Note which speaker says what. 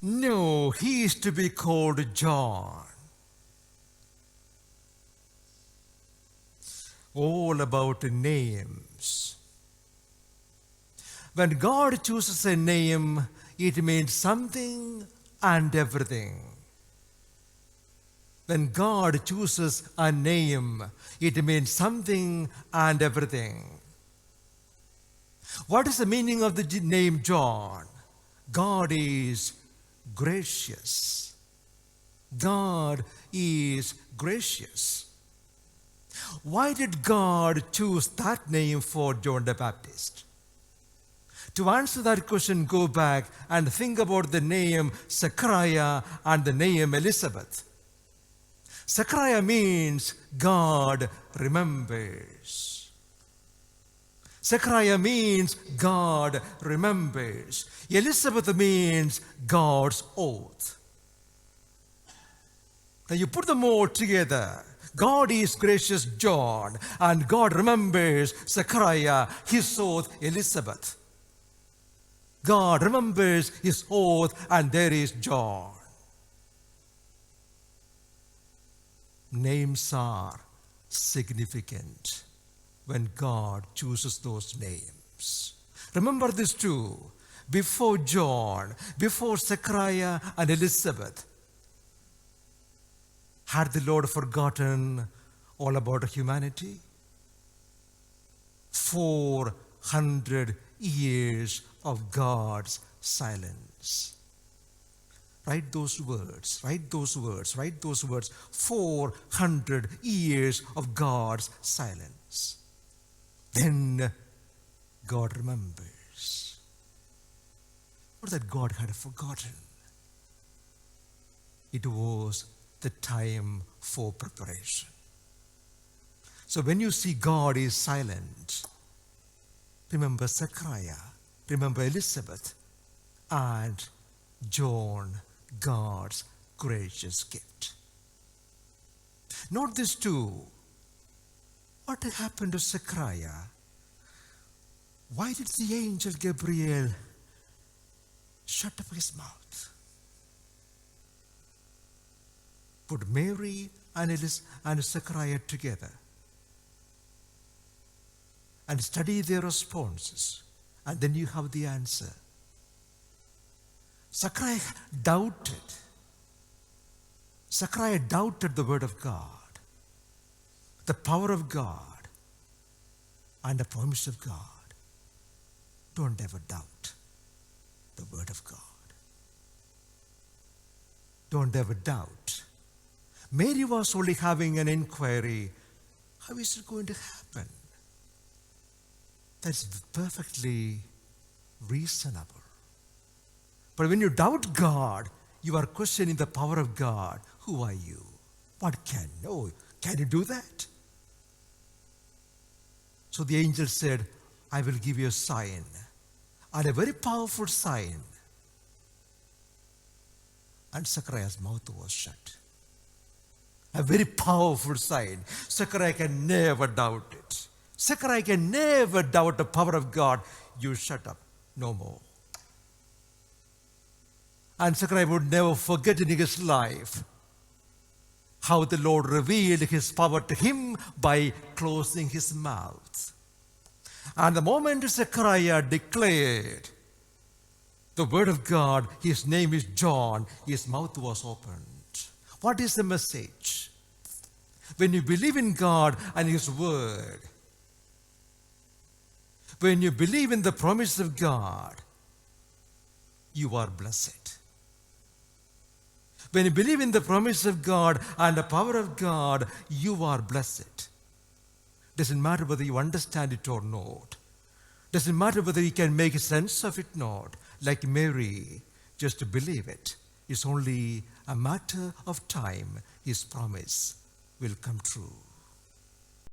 Speaker 1: No, he is to be called John. All about names. When God chooses a name, it means something and everything. When God chooses a name, it means something and everything. What is the meaning of the name John? God is gracious. God is gracious. Why did God choose that name for John the Baptist? To answer that question, go back and think about the name Zachariah and the name Elizabeth. Zachariah means God remembers. Zachariah means God remembers. Elizabeth means God's oath. Now you put them all together. God is gracious, John, and God remembers Zachariah, his oath, Elizabeth. God remembers his oath, and there is John. Names are significant when God chooses those names. Remember this too. Before John, before Zachariah and Elizabeth, had the Lord forgotten all about humanity? 400 years of God's silence. Write those words, write those words, write those words. 400 years of God's silence. Then God remembers. Not that God had forgotten. It was the time for preparation. So when you see God is silent, remember Zachariah, remember Elizabeth, and John, God's gracious gift. Note this too. What happened to Zachariah? Why did the angel Gabriel shut up his mouth? Put Mary and Zachariah together and study their responses, and then you have the answer. Zachariah doubted. Zachariah doubted the word of God, the power of God, and the promise of God. Don't ever doubt the word of God. Don't ever doubt. Mary was only having an inquiry. How is it going to happen? That's perfectly reasonable. But when you doubt God, you are questioning the power of God. Who are you? What can? No, can you do that? So the angel said, I will give you a sign, and a very powerful sign. And Zachariah's mouth was shut. A very powerful sign. Zachariah can never doubt it. Zachariah can never doubt the power of God. You shut up, no more. And Zachariah would never forget in his life how the Lord revealed his power to him by closing his mouth. And the moment Zachariah declared the word of God, his name is John, his mouth was opened. What is the message? When you believe in God and his word, when you believe in the promise of God, you are blessed. When you believe in the promise of God and the power of God, you are blessed. Doesn't matter whether you understand it or not. Doesn't matter whether you can make sense of it or not. Like Mary, just to believe it. It's only a matter of time. His promise will come true.